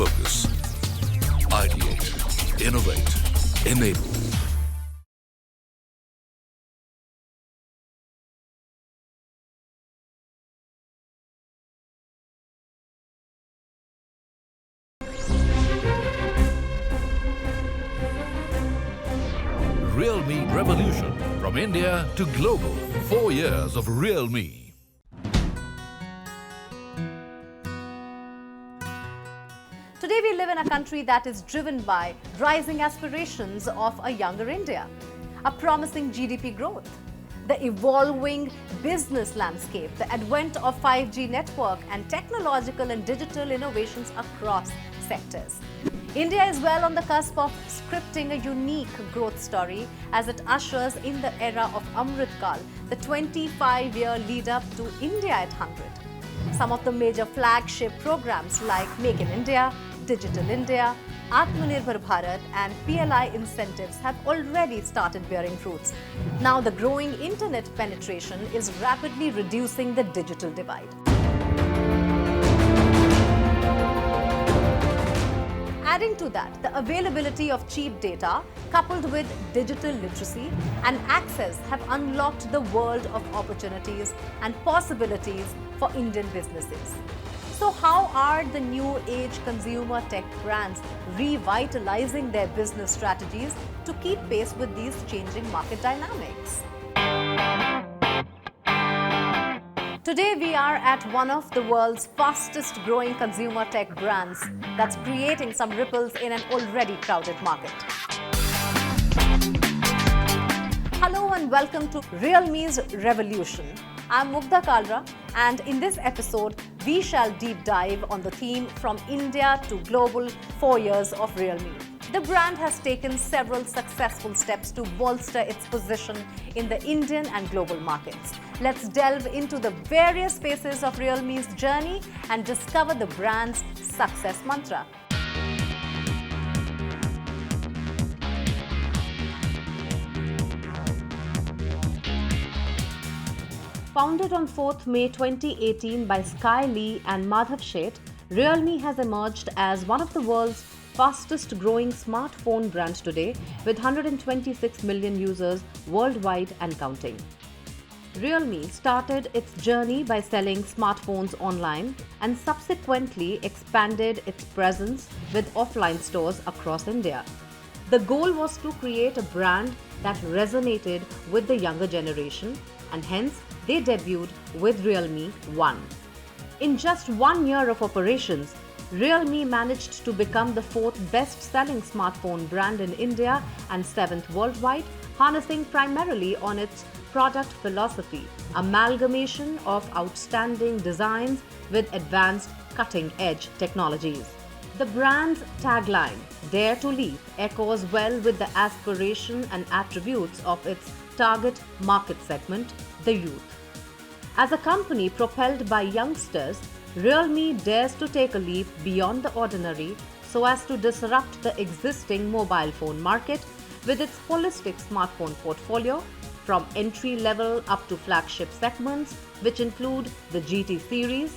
focus. Ideate, innovate, enable. Realme Revolution. From India to global. 4 years of Realme. Today we live in a country that is driven by rising aspirations of a younger India, a promising GDP growth, the evolving business landscape, the advent of 5G network and technological and digital innovations across sectors. India is well on the cusp of scripting a unique growth story as it ushers in the era of Amrit Kal, the 25-year lead up to India at 100. Some of the major flagship programs like Make in India, Digital India, Atmanirbhar Bharat and PLI incentives have already started bearing fruits. Now the growing internet penetration is rapidly reducing the digital divide. Adding to that, the availability of cheap data coupled with digital literacy and access have unlocked the world of opportunities and possibilities for Indian businesses. So how are the new age consumer tech brands revitalizing their business strategies to keep pace with these changing market dynamics? Today we are at one of the world's fastest growing consumer tech brands that's creating some ripples in an already crowded market. Hello and welcome to Realme's Revolution. I'm Mugdha Kalra and in this episode we shall deep dive on the theme From India to Global 4 years of Realme. The brand has taken several successful steps to bolster its position in the Indian and global markets. Let's delve into the various phases of Realme's journey and discover the brand's success mantra. Founded on 4th May 2018 by Sky Lee and Madhav Sheth, Realme has emerged as one of the world's fastest growing smartphone brand today with 126 million users worldwide and counting. Realme started its journey by selling smartphones online and subsequently expanded its presence with offline stores across India. The goal was to create a brand that resonated with the younger generation and hence they debuted with Realme One. In just 1 year of operations, Realme managed to become the 4th best-selling smartphone brand in India and 7th worldwide, harnessing primarily on its product philosophy, amalgamation of outstanding designs with advanced cutting-edge technologies. The brand's tagline, Dare to Leap, echoes well with the aspiration and attributes of its target market segment, the youth. As a company propelled by youngsters, Realme dares to take a leap beyond the ordinary so as to disrupt the existing mobile phone market with its holistic smartphone portfolio from entry-level up to flagship segments which include the GT series,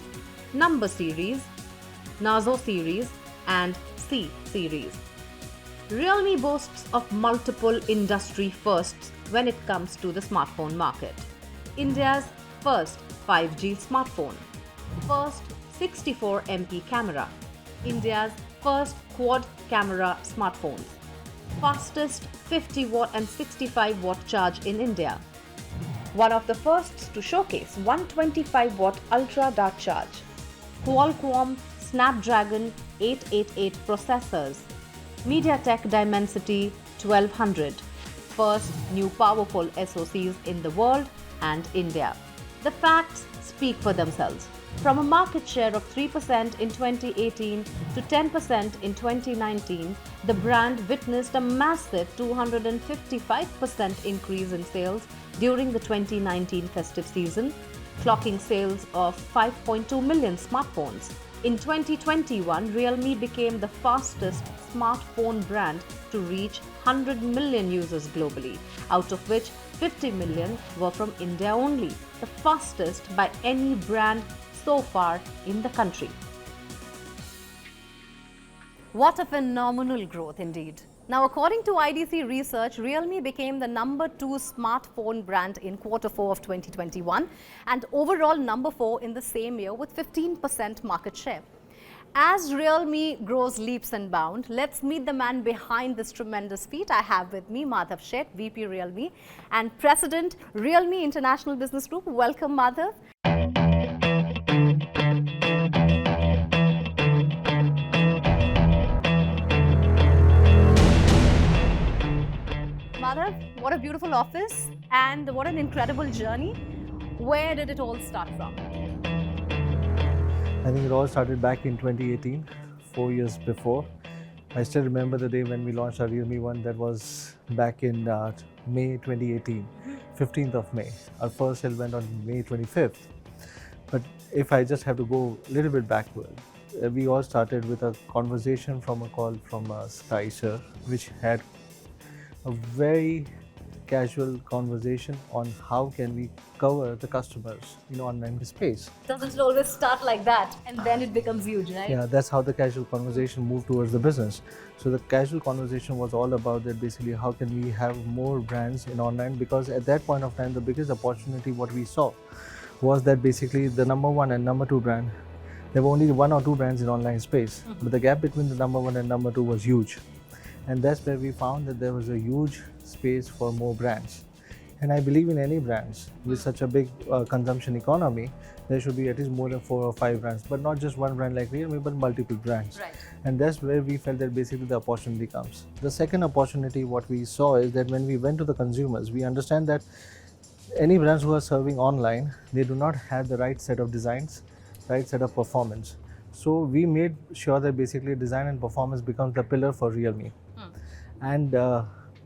Number series, Nazo series and C series. Realme boasts of multiple industry firsts when it comes to the smartphone market. India's first 5G smartphone, first 64MP camera, India's first quad camera smartphones, fastest 50-watt and 65-watt charge in India, one of the first to showcase 125-watt ultra dark charge, Qualcomm Snapdragon 888 processors, MediaTek Dimensity 1200, first new powerful SoCs in the world and India. The facts speak for themselves. From a market share of 3% in 2018 to 10% in 2019, the brand witnessed a massive 255% increase in sales during the 2019 festive season, clocking sales of 5.2 million smartphones. In 2021, Realme became the fastest smartphone brand to reach 100 million users globally, out of which 50 million were from India only, the fastest by any brand so far in the country. What a phenomenal growth indeed. Now, according to IDC research, Realme became the #2 smartphone brand in Q4 of 2021 and overall #4 in the same year with 15% market share. As Realme grows leaps and bounds, let's meet the man behind this tremendous feat. I have with me Madhav Sheth, VP Realme and President, Realme International Business Group. Welcome, Madhav. Madhav, what a beautiful office and what an incredible journey. Where did it all start from? I think it all started back in 2018, 4 years before. I still remember the day when we launched our Realme One. That was back in May 2018, 15th of May. Our first sale went on May 25th. But if I just have to go a little bit backward, we all started with a conversation from a call from Sky Sir, which had a very casual conversation on how can we cover the customers in online space. Doesn't it always start like that and then it becomes huge, right? Yeah, that's how the casual conversation moved towards the business. So the casual conversation was all about that basically how can we have more brands in online, because at that point of time the biggest opportunity what we saw was that basically the #1 and #2 brand, there were only 1 or 2 brands in online space, but the gap between the #1 and #2 was huge. And that's where we found that there was a huge space for more brands. And I believe in any brands with such a big consumption economy, there should be at least more than 4 or 5 brands, but not just one brand like Realme, but multiple brands. Right. And that's where we felt that basically the opportunity comes. The second opportunity what we saw is that when we went to the consumers, we understand that any brands who are serving online, they do not have the right set of designs, right set of performance. So we made sure that basically design and performance becomes the pillar for Realme. And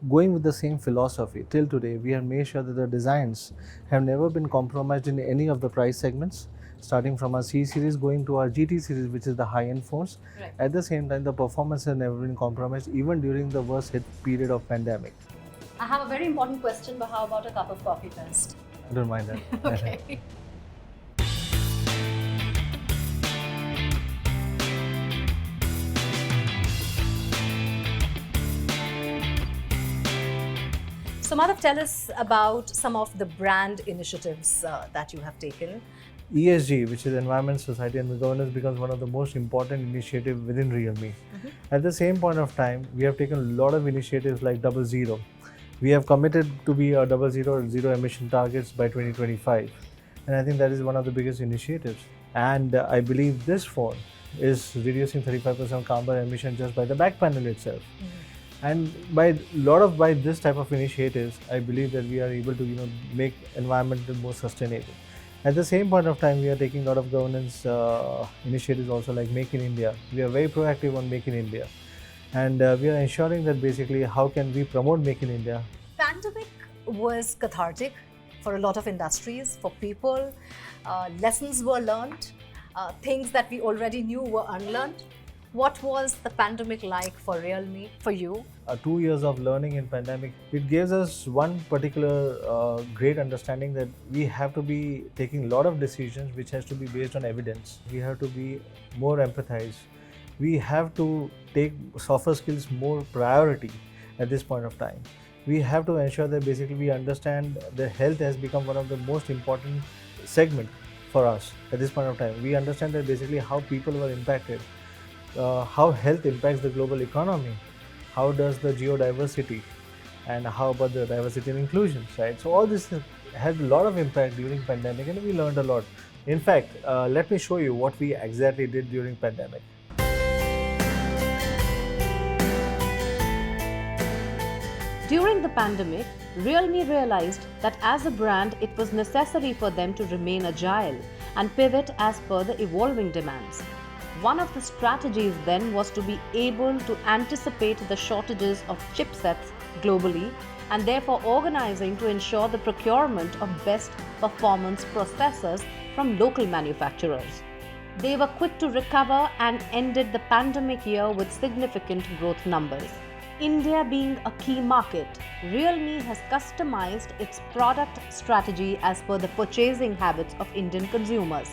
going with the same philosophy till today, we have made sure that the designs have never been compromised in any of the price segments, starting from our C series going to our GT series, which is the high-end phones. Right. At the same time, the performance has never been compromised, even during the worst hit period of pandemic. I have a very important question, but how about a cup of coffee first? I don't mind that. Okay. So Madhav, tell us about some of the brand initiatives that you have taken. ESG, which is Environment, Society and Governance, becomes one of the most important initiatives within Realme. At the same point of time, we have taken a lot of initiatives like Double Zero. We have committed to be a Double Zero or zero emission targets by 2025. And I think that is one of the biggest initiatives. And I believe this phone is reducing 35% carbon emission just by the back panel itself. And by this type of initiatives, I believe that we are able to make environment more sustainable. At the same point of time, we are taking a lot of governance initiatives also, like Make in India. We are very proactive on Make in India, and we are ensuring that basically how can we promote Make in India. Pandemic was cathartic for a lot of industries, for people. Lessons were learned. Things that we already knew were unlearned. What was the pandemic like for Realme, for you? 2 years of learning in pandemic, it gives us one particular great understanding that we have to be taking a lot of decisions which has to be based on evidence. We have to be more empathized. We have to take softer skills more priority at this point of time. We have to ensure that basically we understand that health has become one of the most important segment for us at this point of time. We understand that basically how people were impacted. How health impacts the global economy, how does the geodiversity, and how about the diversity and inclusion, right? So all this had a lot of impact during pandemic, and we learned a lot. In fact, let me show you what we exactly did during pandemic. During the pandemic, Realme realized that as a brand, it was necessary for them to remain agile and pivot as per the evolving demands. One of the strategies then was to be able to anticipate the shortages of chipsets globally and therefore organizing to ensure the procurement of best performance processors from local manufacturers. They were quick to recover and ended the pandemic year with significant growth numbers. India being a key market, Realme has customized its product strategy as per the purchasing habits of Indian consumers.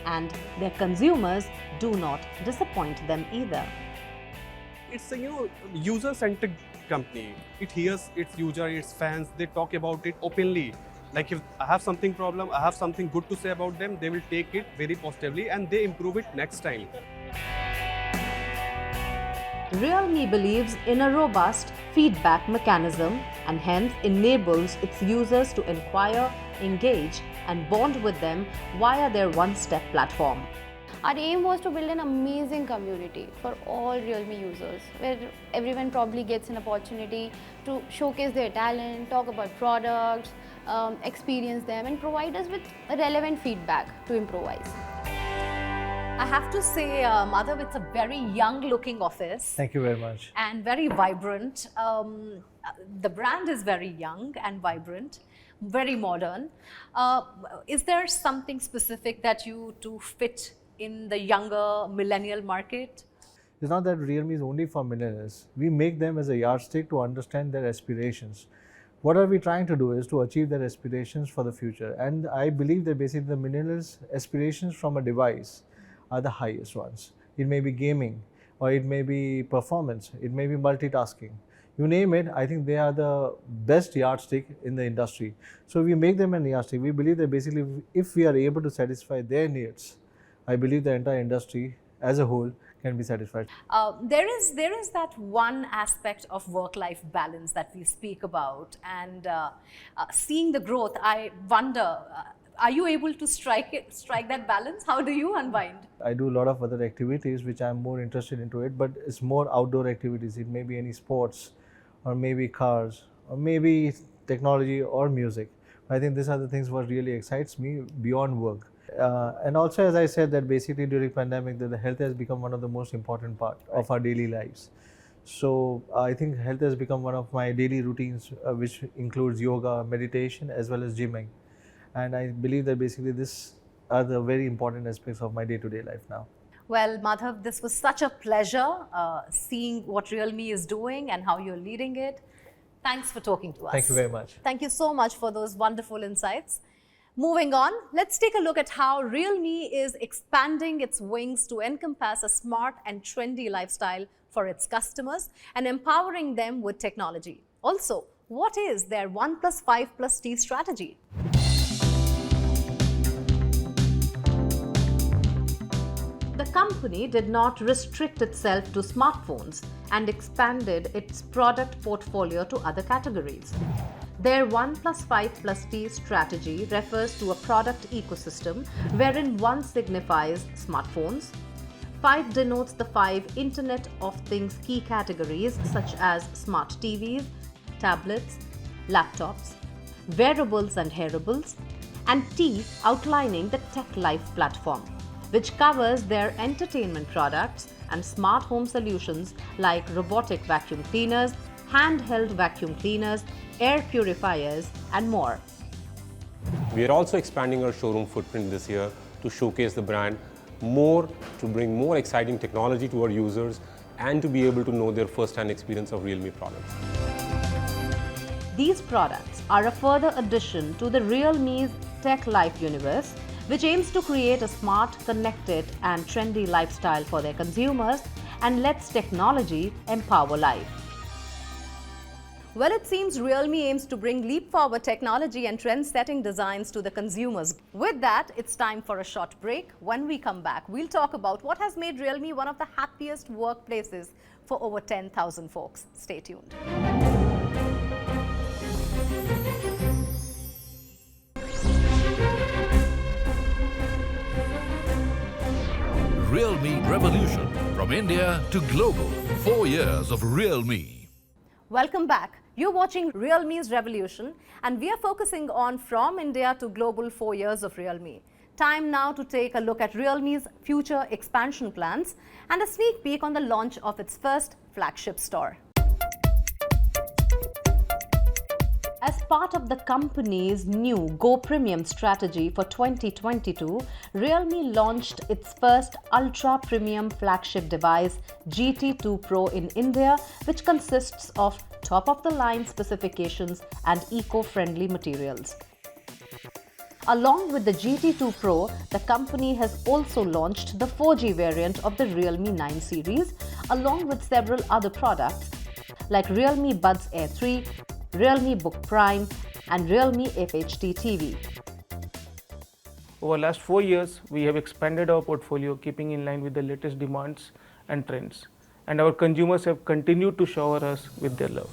And their consumers do not disappoint them either. it's a user-centric company. It hears its user, its fans. They talk about it openly. Like if I have something problem, I have something good to say about them, they will take it very positively and they improve it next time. Realme believes in a robust feedback mechanism and hence enables its users to inquire, engage, and bond with them via their one-step platform. Our aim was to build an amazing community for all Realme users, where everyone probably gets an opportunity to showcase their talent, talk about products, experience them, and provide us with relevant feedback to improvise. I have to say, Madhav, it's a very young-looking office. Thank you very much. And very vibrant. The brand is very young and vibrant, very modern. Is there something specific that you do fit in the younger millennial market? It's not that Realme is only for millennials. We make them as a yardstick to understand their aspirations. What are we trying to do is to achieve their aspirations for the future. And I believe that basically the millennials' aspirations from a device are the highest ones. It may be gaming, or it may be performance, it may be multitasking. You name it, I think they are the best yardstick in the industry. So we make them a yardstick. We believe that basically if we are able to satisfy their needs, I believe the entire industry as a whole can be satisfied. There is that one aspect of work-life balance that we speak about, and seeing the growth, I wonder, are you able to strike that balance? How do you unwind? I do a lot of other activities which I'm more interested into it, but it's more outdoor activities. It may be any sports, or maybe cars, or maybe technology or music. I think these are the things what really excites me beyond work. And also, as I said, that basically during pandemic, that the health has become one of the most important part of our daily lives. So I think health has become one of my daily routines, which includes yoga, meditation, as well as gymming. And I believe that basically these are the very important aspects of my day-to-day life now. Well, Madhav, this was such a pleasure seeing what Realme is doing and how you're leading it. Thanks for talking to us. Thank you very much. Thank you so much for those wonderful insights. Moving on, let's take a look at how Realme is expanding its wings to encompass a smart and trendy lifestyle for its customers and empowering them with technology. Also, what is their 1+5+T strategy? The company did not restrict itself to smartphones and expanded its product portfolio to other categories. Their 1+5+T strategy refers to a product ecosystem wherein 1 signifies smartphones, 5 denotes the 5 Internet of Things key categories such as smart TVs, tablets, laptops, wearables and hearables, and T outlining the Tech Life platform, which covers their entertainment products and smart home solutions like robotic vacuum cleaners, handheld vacuum cleaners, air purifiers, and more. We are also expanding our showroom footprint this year to showcase the brand more, to bring more exciting technology to our users, and to be able to know their first-hand experience of Realme products. These products are a further addition to the Realme's Tech Life universe, which aims to create a smart, connected, and trendy lifestyle for their consumers and lets technology empower life. Well, it seems Realme aims to bring leap-forward technology and trend-setting designs to the consumers. With that, it's time for a short break. When we come back, we'll talk about what has made Realme one of the happiest workplaces for over 10,000 folks. Stay tuned. Realme Revolution. From India to global. 4 years of Realme. Welcome back. You're watching Realme's Revolution, and we are focusing on From India to Global 4 years of Realme. Time now to take a look at Realme's future expansion plans and a sneak peek on the launch of its first flagship store. As part of the company's new Go Premium strategy for 2022, Realme launched its first ultra-premium flagship device, GT2 Pro in India, which consists of top-of-the-line specifications and eco-friendly materials. Along with the GT2 Pro, the company has also launched the 4G variant of the Realme 9 series, along with several other products like Realme Buds Air 3, Realme Book Prime, and Realme FHD TV. Over the last 4 years, we have expanded our portfolio, keeping in line with the latest demands and trends. And our consumers have continued to shower us with their love.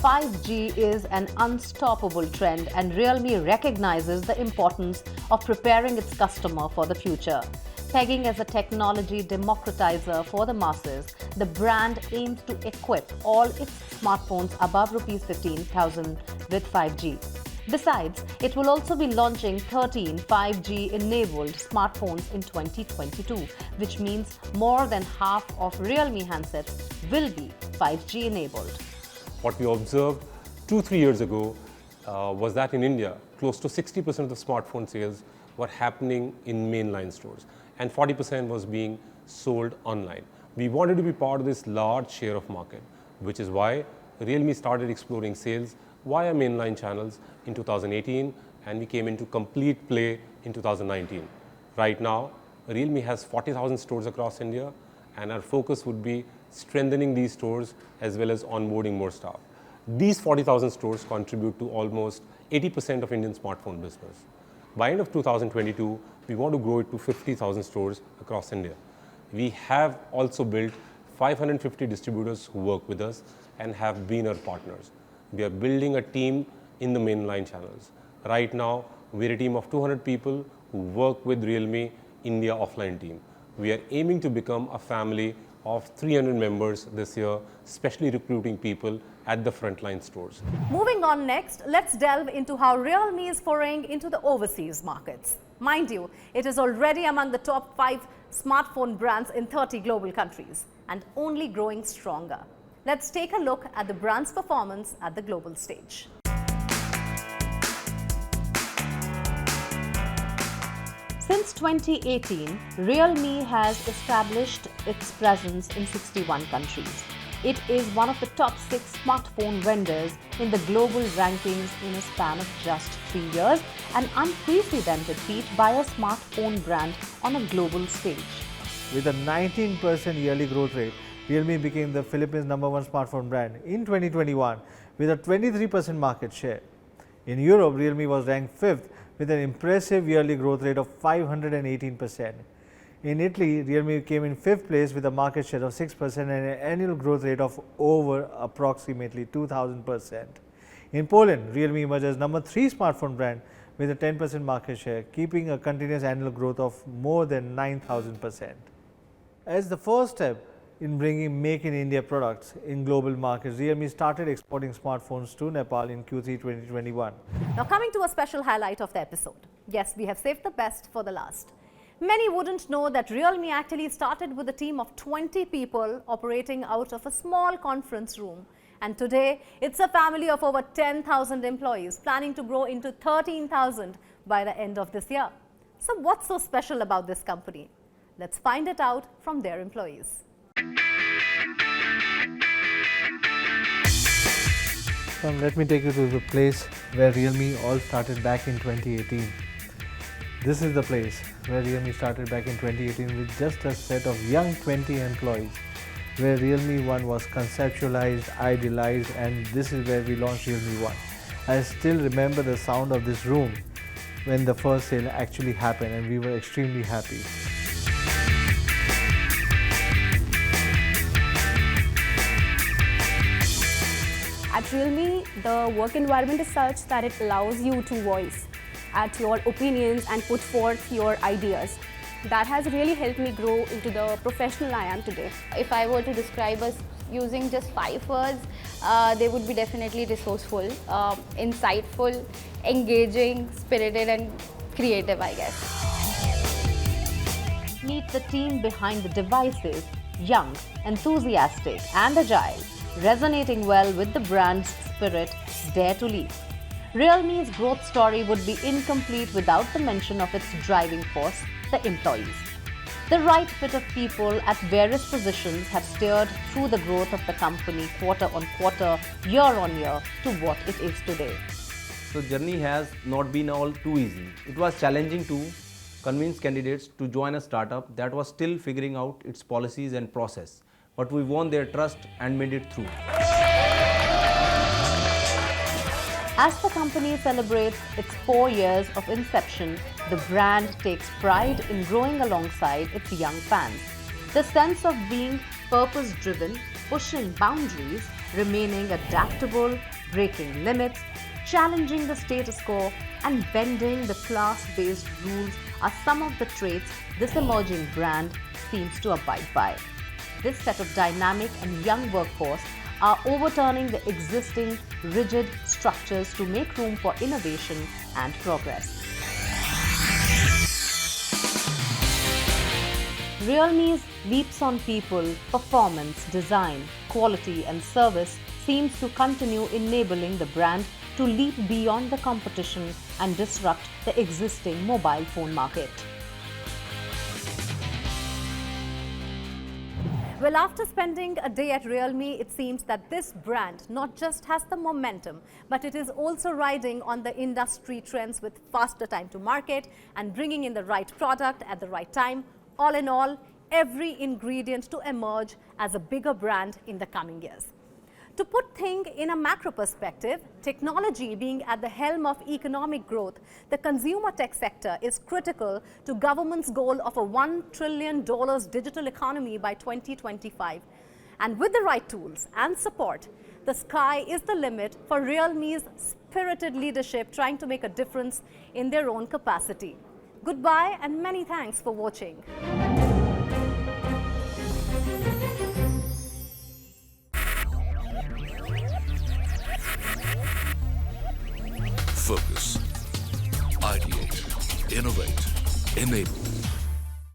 5G is an unstoppable trend, and Realme recognizes the importance of preparing its customer for the future. Pegging as a technology democratizer for the masses, the brand aims to equip all its smartphones above Rs 15,000 with 5G. Besides, it will also be launching 13 5G-enabled smartphones in 2022, which means more than half of Realme handsets will be 5G-enabled. What we observed 2-3 years ago was that in India, close to 60% of the smartphone sales were happening in mainline stores, and 40% was being sold online. We wanted to be part of this large share of market, which is why Realme started exploring sales via mainline channels in 2018, and we came into complete play in 2019. Right now, Realme has 40,000 stores across India, and our focus would be strengthening these stores as well as onboarding more staff. These 40,000 stores contribute to almost 80% of Indian smartphone business. By end of 2022, we want to grow it to 50,000 stores across India. We have also built 550 distributors who work with us and have been our partners. We are building a team in the mainline channels. Right now, we're a team of 200 people who work with Realme India offline team. We are aiming to become a family of 300 members this year, especially recruiting people at the frontline stores. Moving on next, let's delve into how Realme is foraying into the overseas markets. Mind you, it is already among the top 5 smartphone brands in 30 global countries and only growing stronger. Let's take a look at the brand's performance at the global stage. Since 2018, Realme has established its presence in 61 countries. It is one of the top 6 smartphone vendors in the global rankings in a span of just 3 years, an unprecedented feat by a smartphone brand on a global stage. With a 19% yearly growth rate, Realme became the Philippines' #1 smartphone brand in 2021 with a 23% market share. In Europe, Realme was ranked 5th with an impressive yearly growth rate of 518%. In Italy, Realme came in 5th place with a market share of 6% and an annual growth rate of over approximately 2000%. In Poland, Realme emerged as #3 smartphone brand with a 10% market share, keeping a continuous annual growth of more than 9000%. As the first step in bringing Make in India products in global markets, Realme started exporting smartphones to Nepal in Q3 2021. Now coming to a special highlight of the episode. Yes, we have saved the best for the last. Many wouldn't know that Realme actually started with a team of 20 people operating out of a small conference room. And today, it's a family of over 10,000 employees, planning to grow into 13,000 by the end of this year. So what's so special about this company? Let's find it out from their employees. Let me take you to the place where Realme all started back in 2018. This is the place where Realme started back in 2018 with just a set of young 20 employees, where Realme One was conceptualized, idealized, and this is where we launched Realme One. I still remember the sound of this room when the first sale actually happened, and we were extremely happy. At Realme, the work environment is such that it allows you to voice at your opinions and put forth your ideas. That has really helped me grow into the professional I am today. If I were to describe us using just 5 words, they would be definitely resourceful, insightful, engaging, spirited and creative, I guess. Meet the team behind the devices, young, enthusiastic and agile, resonating well with the brand's spirit, Dare to Lead. Realme's growth story would be incomplete without the mention of its driving force, the employees. The right fit of people at various positions have steered through the growth of the company quarter on quarter, year on year to what it is today. So journey has not been all too easy. It was challenging too, convince candidates to join a startup that was still figuring out its policies and process. But we won their trust and made it through. As the company celebrates its 4 years of inception, the brand takes pride in growing alongside its young fans. The sense of being purpose-driven, pushing boundaries, remaining adaptable, breaking limits, challenging the status quo, and bending the class-based rules are some of the traits this emerging brand seems to abide by. This set of dynamic and young workforce are overturning the existing rigid structures to make room for innovation and progress. Realme's leaps on people, performance, design, quality and service seems to continue enabling the brand to leap beyond the competition and disrupt the existing mobile phone market. Well, after spending a day at Realme, it seems that this brand not just has the momentum, but it is also riding on the industry trends with faster time to market and bringing in the right product at the right time. All in all, every ingredient to emerge as a bigger brand in the coming years. To put things in a macro perspective, technology being at the helm of economic growth, the consumer tech sector is critical to government's goal of a $1 trillion digital economy by 2025. And with the right tools and support, the sky is the limit for Realme's spirited leadership trying to make a difference in their own capacity. Goodbye and many thanks for watching. Focus, ideate, innovate, enable.